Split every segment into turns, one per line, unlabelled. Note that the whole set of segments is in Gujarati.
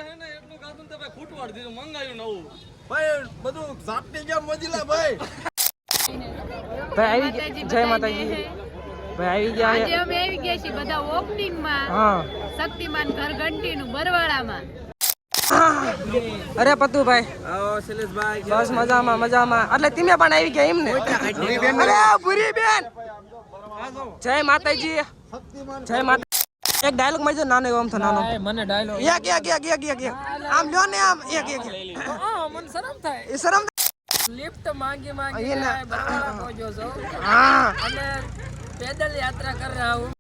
હે ને એટલું કાતું તો ભાઈ ફૂટવાડ દીધું મંગાયું નવું
ભાઈ બધું ઝાપટી ગયા મોજીલા ભાઈ
ભાઈ આવી જય માતાજી ભાઈ આવી ગયા
આજે અમે આવી ગયા છીએ બધા ઓપનિંગ માં
હા
શક્તિમાન ઘર ઘંટી નું બરવાળામાં
અરે પતુભાઈ
આવો શૈલેષભાઈ
બસ મજામાં એટલે તમે પણ આવી ગયા એમ ને અરે ભૂરી બેન જય માતાજી જય માતા એક ડાયલોગ મારજો નાનો એવો આમ તો નાનો
મને ડાયલોગ
એક આમ લ્યો ને આમ એક
મને શરમ થાય
એ શરમ
લિફ્ટ માંગી
અહીંયા ના.
બરવાળા પહોંચ્યો છો
હા
અને પેદલ યાત્રા કર રહા હું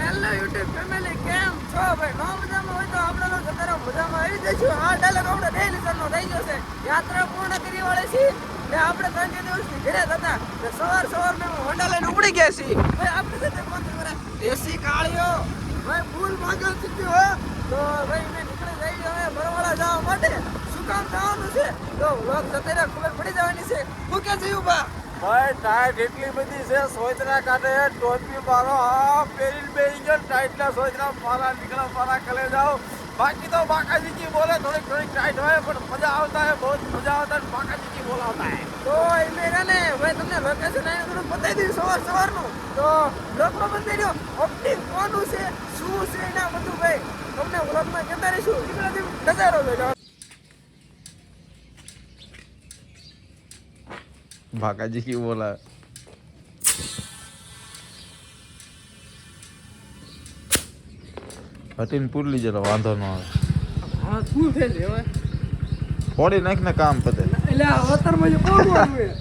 હેલો યુટ્યુબ ફેમિલી કેમ છો ભાઈ નો મજામાં હોય તો આપણે લોકો તરફ મજામાં આવી જઈશું આ ડાયલોગ આપણે ડેલી સરનો થઈ ગયો છે યાત્રા પૂર્ણ કરી વાળે છે ને આપણે 3 દિવસથી ઘરે હતા ને સવાર મેં હોન્ડા લઈને ઉપડી ગયા છીએ ભાઈ આપણે સાથે કોણ કરે દેશી કાળીઓ ભાઈ ફૂલ ભાગલ ચૂક્યો હો તો ભાઈ મેં નીકળી જઈ હવે બરવાળા જવા માટે શું કામ જવાનું છે તો વ્લોગ સતેરા ખબર પડી જવાની છે હું કે થયું બા
ભાઈ ટાઈટ એટલી બધી છે સોચના કાઢે ટોપી મારો હા પેરીન બેરી ગયો ટાઈટના સોચના મારા નીકળા મારા કલે જાઓ બાકી તો બાકાજી કી બોલે થોડીક ટાઈટ હોય પણ મજા આવતા है बहुत मजा आता है बाकाजी की बोलाता है
તો મેરા ને ભાઈ તમને લોકેશન આને થોડું બતાવી દીધું સવારનું તો બ્લોગમાં બતાવી દો ઓપ્ટિક કોનું છે શું છે એના બધું ભાઈ તમને બ્લોગમાં કહેતા રહીશું નીકળાથી નજારો જોજો
बाकाजी की बोला હટીન પૂરલી જરા વાંધો ન આવે
હા શું છે લે હવે
ફોડી નાખ ને કામ પતે
એટલે આ અવતારમાં જે કોણ આવ્યું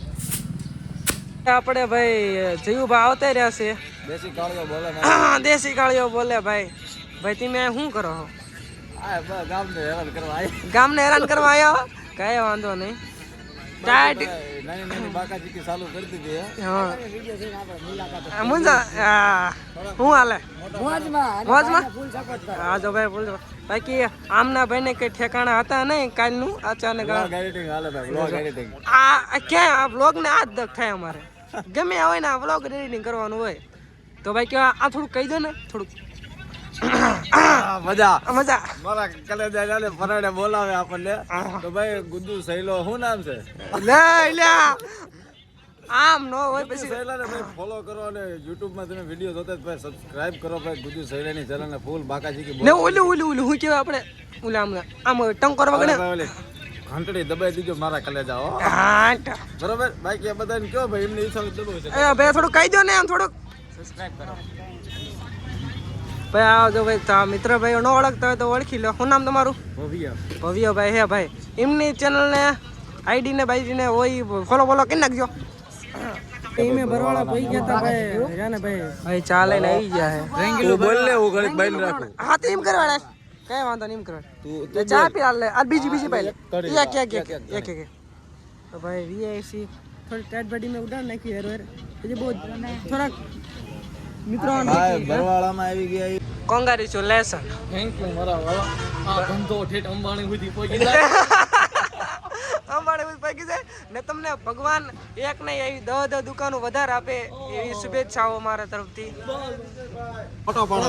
આપણે ભાઈ જયુભા આવતા રહ્યા છે
દેશી કાળિયો બોલે ને
દેશી કાળીઓ બોલે ભાઈ તમે શું કરો છો
આ ગામ ને હેરાન કરવા આયા
ગામને હેરાન કરવા આવ્યા કઈ વાંધો નહીં ટાઈટ
નાની બાકાજી की चालू कर दी है
હા મુંજા હું હાલે મોજમાં હા જો ભાઈ બોલજો બાકી આમના ભાઈને કઈ ઠેકાણા હતા નહીં કાલનું અચાનક
व्लॉग एडिटिंग हाले भाई व्लॉग एडिटिंग
આ ક્યાં આ બ્લોગ ને આ જ દખ થાય અમારે ગમે હોય ને આ બ્લોગ એડિટિંગ કરવાનું હોય તો ભાઈ કે આ થોડુંક કહી દો ને થોડુંક
મજા
મજા
મારા કલેજા જાને ફરાડે બોલાવે આપણને તો ભાઈ ગુદ્દુ સહેલો શું નામ છે
લે આમ નો હોય પછી
સહેલાને ભાઈ ફોલો કરો અને YouTube માં તમે વિડિયો જોતા ભાઈ સબસ્ક્રાઇબ કરો ભાઈ ગુદ્દુ સહેલાની ચેનલ ને ફૂલ બાકાજી કી
ને ઓલું હું કેવા આપણે ઓલા આમ ટંકોર વગડે
ઘંટડી દબાઈ દીજો મારા કલેજા હો
હા
બરોબર બાકી આ બધાને કયો ભાઈ એમની ઈચ્છા દબાવ છે
એ ભાઈ થોડું કહી દો ને આમ થોડુંક સબસ્ક્રાઇબ કરો ભાઈ આવજો ભાઈ તા મિત્ર ભાઈ નો ઓળખતા હોય તો ઓળખી લો શું નામ તમારું ભવ્ય ભાઈ હે ભાઈ એમની ચેનલ ને આઈડી ને બાઈડી ને હોય ફોલો કરી નાખજો એમે બરવાળા પઈ ગયા તા ભાઈ જાને ભાઈ ચાલે ને આવી ગયા હે
તું બોલ લે હું ઘડીક બાઈન રાખું
હા તો એમ કરવાના કઈ વાંધો નહીં એમ કરવાના તું ચા પી હાલ લે આ બીજી પાઈ લે એક તો ભાઈ વીઆઈસી થોડી ટાઈટ બોડી में उड़ा નાખી હેર હેર ये बहुत થોડા મિત્રો
બરવાળામાં આવી ગયા
કોંગ્રેચ્યુલેશન
થેન્ક યુ મારા વાળા આ ધંધો ઠેઠ અંબાણી સુધી પહોંચી જાય
અંબાણી સુધી પહોંચી જાય ને તમને ભગવાન એક નહીં એવી 10 દુકાનો વધારે આપે એવી શુભેચ્છાઓ મારા તરફથી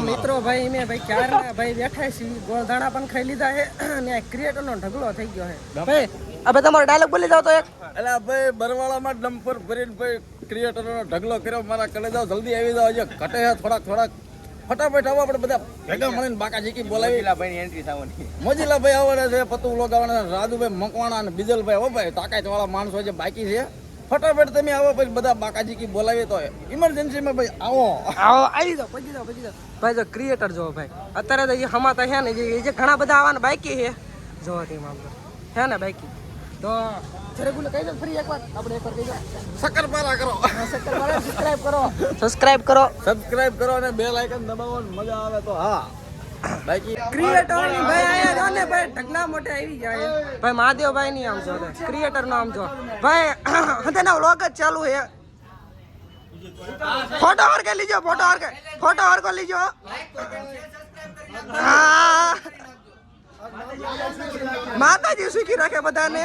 મિત્રો ભાઈ મેં ભાઈ ક્યારના ભાઈ બેઠા છીએ ગોળધાણા પણ ખાઈ લીધા છે અને ક્રિએટરનો ઢગલો થઈ ગયો છે ભાઈ હવે તમારો ડાયલોગ બોલી જાવ તો એક
એટલે ભાઈ બરવાળામાં ડમ્પર ભરીને ભાઈ ક્રિએટરનો ઢગલો કર્યો મારા કલે જાવ જલ્દી આવી જાવ જે ઘટે છે થોડાક ફટાફટ આવો આપણે બધા ભેગા મળીને બાકાજી કી બોલાવી ભાઈ એન્ટ્રી થવાની મોજીલા ભાઈ આવવાના છે પતુ લોગાવાના રાજુભાઈ મકવાણા અને બીજલભાઈ હો ભાઈ તાકાત વાળા માણસો જે બાકી છે ફટાફટ તમે આવો પછી બધા બાકાજી કી બોલાવી તો ઇમરજન્સીમાં ભાઈ આવો
આવી જાવ પછી જાવ ભાઈ જો ક્રિએટર જો ભાઈ અત્યારે તો એ હમાતા છે ને જે ઘણા બધા આવવાના બાકી છે જોવા તેમ આપણે છે ને બાકી તો જરેગુલે કહી દો ફરી એકવાર આપણે એકવાર કહી દો
શક્કરપારા કરો
સબસ્ક્રાઇબ કરો
અને બેલ આઇકન દબાવો મજા આવે તો હા બાકી
ક્રિએટર ની ભાઈ આયા જો ને ભાઈ ઢગલા મોટે આવી જાય ભાઈ મહાદેવભાઈ ની આમ જો ક્રિએટર નો આમ જો ભાઈ હતેના વ્લોગ જ ચાલુ છે ફોટો હર કે લીજો ફોટો હર કો લીજો હા માતાજી સુખી રાખે બધાને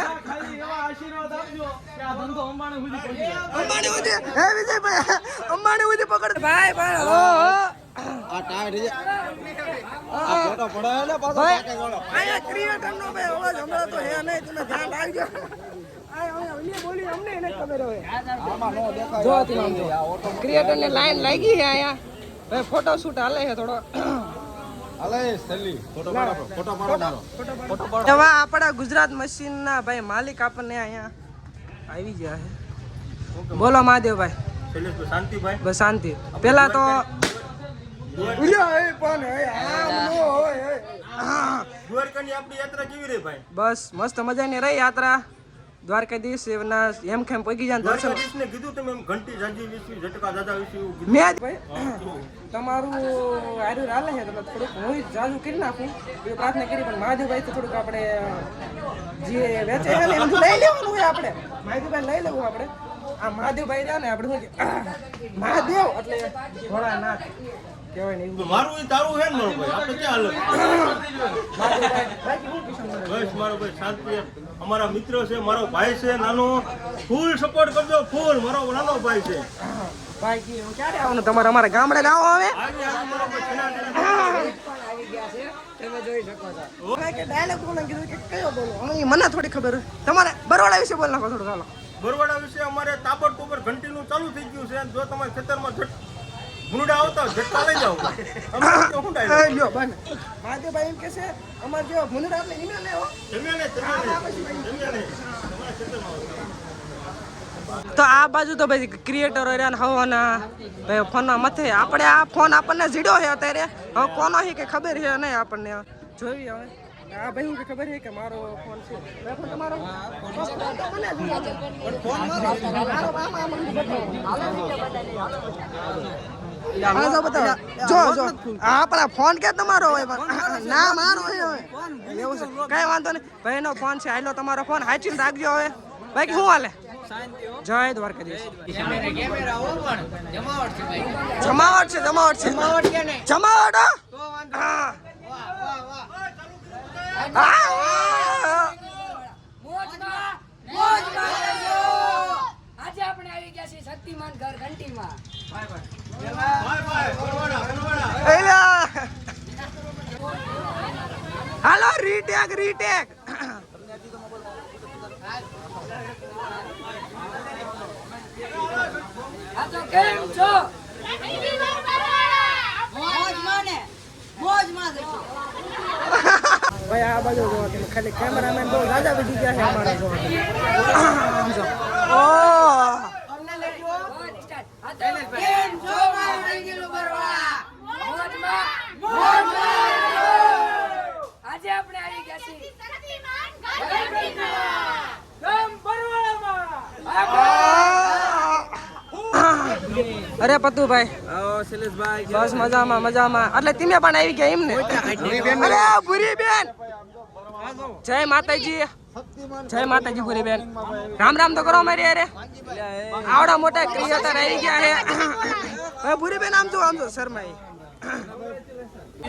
અંબાણી સુધી હે વિજયભાઈ અંબાણી સુધી પકડ ભાઈ
આ ટાયર ફોટો પડાય ને પાછો
ભાઈ.
કાકે વાળો.
અહીંયા ક્રિએટર નો ભાઈ અવાજ હમણાં તો હે નહીં, તમે ધ્યાન રાખજો. બોલી અમને એને ખબર હોય.
આમાં નો દેખાય.
જો તું આમ જો. ક્રિએટર ને લાઈન લાગી છે અહીંયા. ભાઈ ફોટો શૂટ હાલે છે થોડો.
હાલે સેલી ફોટો પાડો, ફોટો પાડો મારો. ફોટો પાડો.
એવા આપણા ગુજરાત મશીન ના ભાઈ માલિક આપણને અહીંયા આવી ગયા છે. બોલો મહાદેવભાઈ.
શૈલેષભાઈ શાંતિભાઈ.
બસ શાંતિ. પેલા તો
દ્વારકાની આપણી યાત્રા કેવી રહી ભાઈ?
બસ મસ્ત મજાની રહી યાત્રા. દ્વારકાધીશ એના હેમખેમ પગી જાય દર્શન.
દ્વારકાધીશને કીધું તમે એમ ઘંટી જાજી વિશી ઝટકા દાદા વિશી એવું કીધું.
મેં જ ભાઈ તમારું આર્યું હાલે છે એટલે થોડુંક હું જાજુ કરી નાખું એ પ્રાર્થના કરી, પણ મહાદેવભાઈ તો થોડુંક આપણે જે વેચે છે ને એમ લઈ લેવાનું હોય આપણે. મહાદેવભાઈ લઈ લેવું આપણે. આ મહાદેવભાઈ રહ્યા ને આપણે શું કે મહાદેવ એટલે ભોળાનાથ કહેવાય ને એવું.
મારું ઈ તારું હે ને મારો ભાઈ, આપણે ક્યાં હાલે?
મહાદેવભાઈ બાકી હું કિશન બોલે.
બસ મારો ભાઈ શાંતિ. અમારા મિત્ર છે, મારો ભાઈ છે નાનો. ફૂલ સપોર્ટ કરજો, ફૂલ. મારો નાનો ભાઈ છે.
ભાઈ કી હું ક્યારે આવવાનું તમારે? અમારા ગામડે ગાવો આવે
આજે મારો ભાઈ છેલ્લા
આવી ગયા છે તમે જોઈ શકો છો. મેં કે ડાયલોગ કોને કીધું કે કયો બોલો? હવે મને થોડી ખબર હોય. તમારે બરોડા વિશે બોલ નાખો થોડું. ચાલો
બરવાડા વિશે અમારે તાબડતોબર ઘંટીનું ચાલુ થઈ ગયું છે. જો તમારા ખેતરમાં ભૂંડા આવતા હોય, ઝટકા લઈ જાઓ. અમારે તો શું ડાયલોગ?
એ લ્યો બન મહાદેવભાઈ એમ કે છે અમાર જેવા ભૂંડા એટલે ઈને લે હો.
જમ્યા ને? તમારા ખેતરમાં
તો આ બાજુ તો ભાઈ ક્રિએટરો રહ્યા ને હવાના ભાઈ ફોનના મથે આપણે આ ફોન આપણને જીડ્યો છે અત્યારે. હવે કોનો છે કે ખબર છે નહીં આપણને. જોઈ હવે આ ભાઈ હું કે ખબર છે કે મારો ફોન છે. ભાઈ ફોન તમારો મને જીડ્યો છે. પણ ફોન મારો મામા મને બતાવો. જો જો આ આપણા ફોન કે તમારો હોય પણ ના મારો છે હવે. એવું છે કઈ વાંધો નહીં ભાઈ એનો ફોન છે. હાલો તમારો ફોન હાચીને રાખજો હવે. ભાઈ શું હાલે? જય દ્વારકાધીશ. જમાવટ છે જમાવટ છે જમાવટ હા.
આજે આપણે આવી ગયા છીએ શક્તિમાન ઘર ઘંટીમાં.
હાલો રીટેક રીટેક.
આ તો કેમ છો?
ભાઈ આ બાજુ જો તમે ખાલી કેમેરામેન બહુ રાજા બની ગયા છે અમારા જો. ઓ
આ તો કેમ છો મારા રંગીલો બરવાળા? મોજમાં આજે આપણે આવી ગયા છીએ શક્તિમાન ઘર ઘંટીમાં. કેમ બરવાળામાં?
અરે પતુભાઈ બસ મજામાં મજામાં. એટલે તમે પણ આવી ગયા એમ ને? અરે ભૂરી બેન જય માતાજી. જય માતાજી ભૂરી બેન. રામ રામ તો કરો મારી અરે. આવડા મોટા ક્રિએટર આવી ગયા છે. હવે ભૂરી બેન આમ જો શર્માઈ.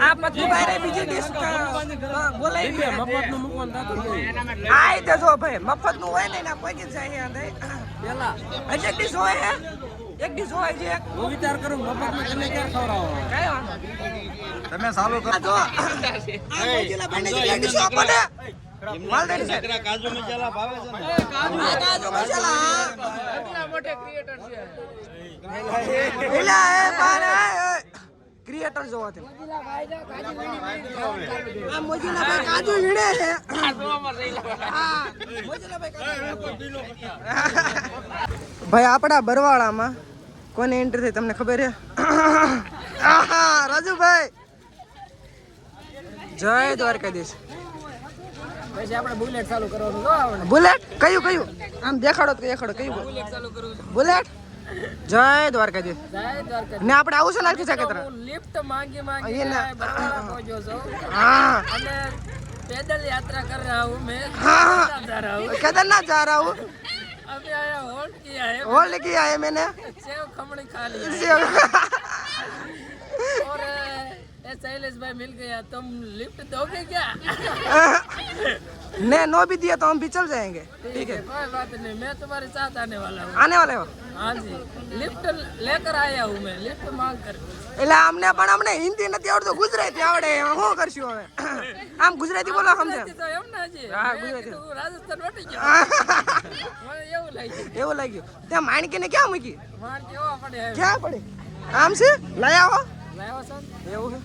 આ પતુભાઈ રે બીજી ડિશ બોલાઈ ગયા. મફતનું મૂકવાનું થતું આઈ તે જો ભાઈ મફતનું હોય ને કોઈ કે જાય અંદર પેલા એક ડિશ હોય હે. એક ડિશ હોય છે. હું વિચાર કરું મફતનું તમે ક્યાં ખવડાવો. કઈ વાંધો
તમે ચાલુ કરો.
જો આ મોજીલા બને છે એક ડિશ આપને માલદેરી છે.
કાજુ મસાલા ભાવે છે ને?
કાજુ મસાલા એટલા મોટે ક્રિએટર છે. એલા એ પારે ક્રિએટર જોવા તે આ મોજીલા ભાઈ કાજુ વીણે છે. હા મોજીલા ભાઈ ભાઈ આપણા બરવાળામાં કોને એન્ટ્રી થઈ તમને ખબર છે? આહા રાજુભાઈ જય દ્વારકાધીશ. પછી આપણે બુલેટ ચાલુ કરવાનું જો આવડે. બુલેટ કયું કયું આમ દેખાડો તો દેખાડો કયું બુલેટ ચાલુ કરવું? બુલેટ જય દ્વારકાધીશ.
જય દ્વારકા.
ને આપણે આવું છે ને આખી સાકેત્ર
લિફ્ટ માંગી માંગી
અહીંયા
બરવાળા પહોંચ્યો છું
હા
અને पैदल यात्रा कर रहा हूँ मैं.
हाँ।
जा रहा हूँ.
केदारनाथ जा रहा हूँ.
अभी आया होल्ड किया है.
होल्ड किया है मैंने.
सेव खमणी खा लिया है.
सेव
और शैलेश भाई मिल गया. तुम लिफ्ट दोगे क्या?
ने नो भी दिया तो हम भी चल जाएंगे ठीक है
कोई बात नहीं, मैं तुम्हारे साथ आने वाला हूँ।
आने वाले हो
हाँ जी, लिफ्ट लेकर आया हूँ मैं, लिफ्ट मांग कर।
એટલે અમને હિન્દી નથી આવડતું ગુજરાતી આવડે શું કરશું હવે આમ ગુજરાતી બોલો સમજે
તો એમ ના જી,
હા,
મેં
ગુજરાતી.
કીધું રાજસ્થાન વટી ગયો. મને એવું લાગ્યું.
એવું લાગ્યું ત્યાં માણકીને ક્યાં મૂકી
માર કેવો પડે હવે.
ક્યાં પડી આમ છે લઈ આવો
લાવ્યો છો ને?
એવું છે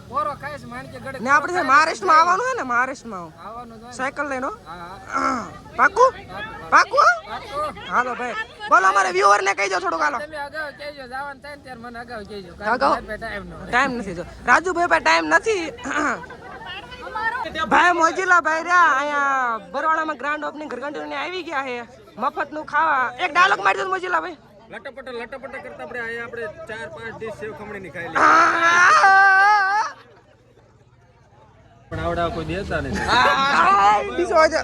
પોરો ખાઈશ, માણકે ગળે
ને આપણે મહારાષ્ટ્રમાં આવવાનું છે ને મહારાષ્ટ્રમાં
આવવાનું તો.
સાયકલ લઈને હો?
હા,
પાકું પાકું હો?
પાક્કું.
હાલો ભાઈ બોલો અમારે વ્યુઅર ને કહી દો થોડુંક હાલો
તમે અગાઉ કહેજો, જવાનું થાય ને ત્યારે મને અગાઉ કહેજો.
અગાઉ?
ટાઈમ નો.
ટાઈમ નથી જો રાજુભાઈ પાસે ટાઈમ નથી ભાઈ મોજીલા ભાઈ રહ્યા અહીંયા બરવાડામાં ગ્રાન્ડ ઓપનિંગ ઘરઘંટીને આવી ગયા છે મફતનું ખાવા એક ડાયલોગ મારી દો મોજીલા ભાઈ
લટપટ કરતા આપણે 4-5 ડીશ સેવ ખમણીની ખાઈ લે પણ આવડા કોઈ દેતા નથી.
બીજો આજે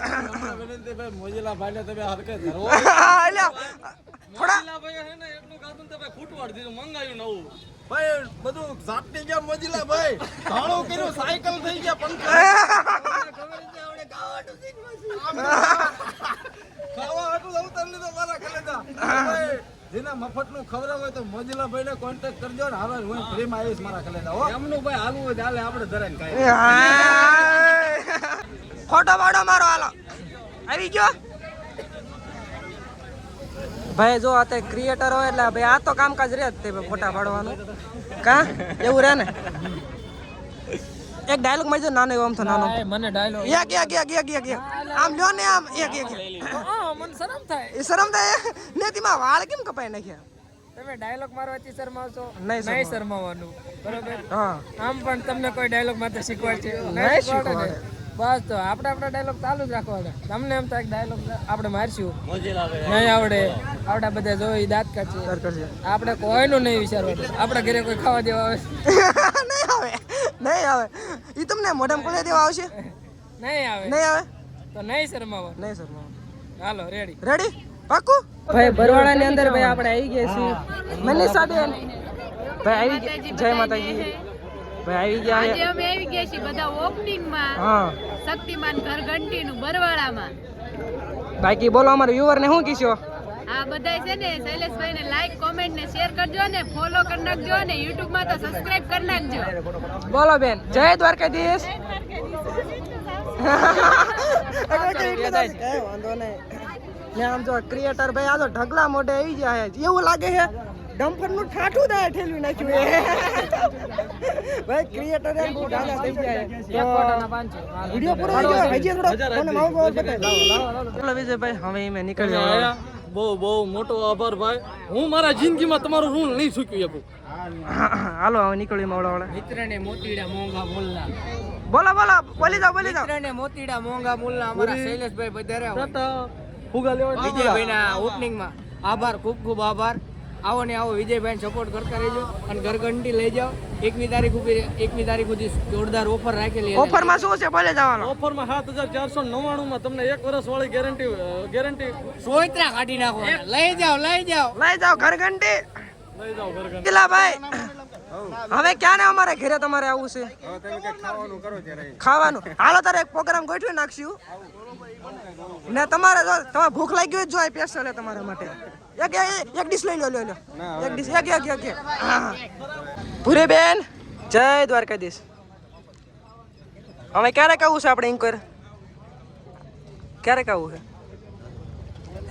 વિનંતી ભાઈ મોજીલા ભાઈને તમે હરકે ધરો.
થોડા
ભાઈ હે ને એટલું કાદું તો ભાઈ ફૂટવાડ દીધું, મંગાયું નવું. ભાઈ બધું જાપની ગયા મોજીલા ભાઈ. ધાણું કર્યું, સાયકલ થઈ ગયા, પંખા. ખાવા હાટું અવતાર લીધો મારા કલેજા. ભાઈ જેના મફતનું ખવડાવ હોય તો મોજીલા ભાઈને કોન્ટેક્ટ કરજો ને હવે હું ફ્રીમાં આવીશ મારા કલેજા. હો એમનું ભાઈ હાલવું હોય ચાલે, આપણે ધરાઈને ખાઈએ.
ફોટો પાડો મારો હાલો આવી ગયો ભાઈ જો અત્યારે ક્રિએટર હોય એટલે ભાઈ આ તો કામકાજ રહે જ તે ભાઈ ફોટા પાડવાનું કા એવું રહે ને એક ડાયલોગ મારી દો નાનો એવો આમ તો નાનો
મને ડાયલોગ
એક આમ લ્યો ને આમ એક
મને શરમ થાય.
એ શરમ થાય ને તેમાં વાળ કેમ કપાઈ નાખ્યા
તમે ડાયલોગ મારવાથી શરમાવશો?
નહીં
નહીં શરમાવાનું, બરોબર?
હા
આમ પણ તમને કોઈ ડાયલોગ માટે શીખવાડ છે?
નહીં
શીખવાડે ને. બસ તો આપણે આપણા ડાયલોગ ચાલુ જ રાખવાના. તમને એમ થાય ડાયલોગ આપણે મારશું, નહીં આવડે, આવડા બધા જોઈ દાંત કાઢશે, આપણે કોઈનું નહીં વિચારવાનું. આપણા ઘરે કોઈ ખાવા દેવા આવે?
નહીં આવે ઈ તમને મોઢામાં કોને દેવા આવશે
નહીં આવે.
નહીં આવે
તો નહીં શરમાવાનું.
નહીં સર
હાલો રેડી.
રેડી પાકું ભાઈ બરવાડા ની અંદર ભાઈ આપણે આવી ગયા છીએ મનીષા બેન ભાઈ આવી ગયા જય માતાજી ભાઈ આવી ગયા
આજે અમે આવી ગયા છીએ બધા ઓપનિંગ માં
હા
શક્તિમાન ઘરઘંટી નું બરવાડામાં.
બાકી બોલો અમારા વ્યુઅર ને શું કીશો
આ બધા છે ને શૈલેષભાઈ ને લાઈક કોમેન્ટ ને શેર કરજો ને ફોલો કરી નાખજો ને યુટ્યુબ માં તો સબસ્ક્રાઇબ કરી નાખજો.
બોલો બેન જય દ્વારકાધીશ વાંધો નહીં ને આમ જો ક્રિએટર ભાઈ આ તો ઢગલા મોઢે આવી ગયા છે એવું લાગે છે ડમ્પર નું ઠાઠું દા ઠેલવી નાખ્યું ભાઈ ક્રિએટર એમ બહુ ગાના થઈ ગયા છે વિડિયો પૂરો થઈ ગયો હજી થોડો મને માવો માવો બતાય ચલો વિજયભાઈ હવે મેં નીકળી આવ્યા
બહુ મોટો આભાર ભાઈ. હું મારા જિંદગીમાં તમારું ઋણ નહીં ચૂકવી શકું.
હાલો હવે નીકળી માવડા વાળા
મિત્રને મોતીડા મોંઘા મુલ્લા.
બોલો બોલી જાઓ
મિત્રને મોતીડા મોંઘા મુલ્લા અમારા શૈલેષભાઈ બધારે
ફુગા લેવા
વિજયભાઈના ઓપનિંગમાં આભાર, ખૂબ ખૂબ આભાર. આવો ને આવો વિજયભાઈને સપોર્ટ કરતા રહેજો અને ઘરઘંટી લઈ જાઓ. 1મી તારીખ સુધી જોરદાર ઓફર રાખેલી.
ઓફરમાં શું છે બોલે જવાનો
ઓફરમાં 7499 માં તમને 1 વર્ષ વાળી ગેરંટી
સોયત્રા કાઢી નાખો. લઈ જાઓ
લઈ જાઓ ઘરઘંટી
લઈ જાઓ ઘર
કિલા ભાઈ હવે ક્યાં ને અમારે ઘરે તમારે આવવું છે ખાવાનું હાલો તારે એક પ્રોગ્રામ ગોઠવી નાખશું ને તમારે જો તમારે ભૂખ લાગી હોય જો આ સ્પેશિયલ છે તમારા માટે એક ડીશ લઈ લો એક ડીશ એક ભૂરી બેન જય દ્વારકાધીશ હવે ક્યારેક આવું છે આપણે ઇન્કર ક્યારેક આવું છે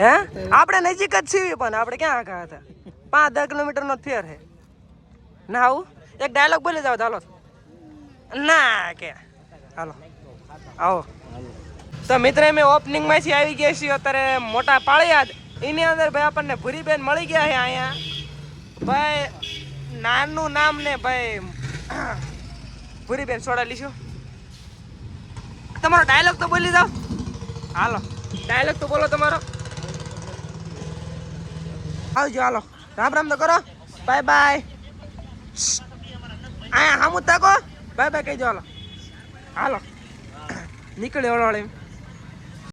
હે આપણે નજીક જ છીએ પણ આપણે ક્યાં આગા હતા 5-10 કિલોમીટર નો ફેર છે ના આવું એક ડાયલોગ બોલી જાવ ચાલો ના કે હાલો આવો તો મિત્ર મેં ઓપનિંગ માંથી આવી ગયા છીએ અત્યારે મોટા પાળિયાદ એની અંદર ભાઈ આપણને ભૂરીબેન મળી ગયા છે અહીંયા ભાઈ નાનું નામ ને ભાઈ ભૂરીબેન સોડા લીશું તમારો ડાયલોગ તો બોલી જાવ હાલો ડાયલોગ તો બોલો તમારો આવજો હાલો રામ રામ તો કરો બાય બાય આયા હામું તાકો બાય બાય કહી દો હાલો નીકળે ઓળવાળી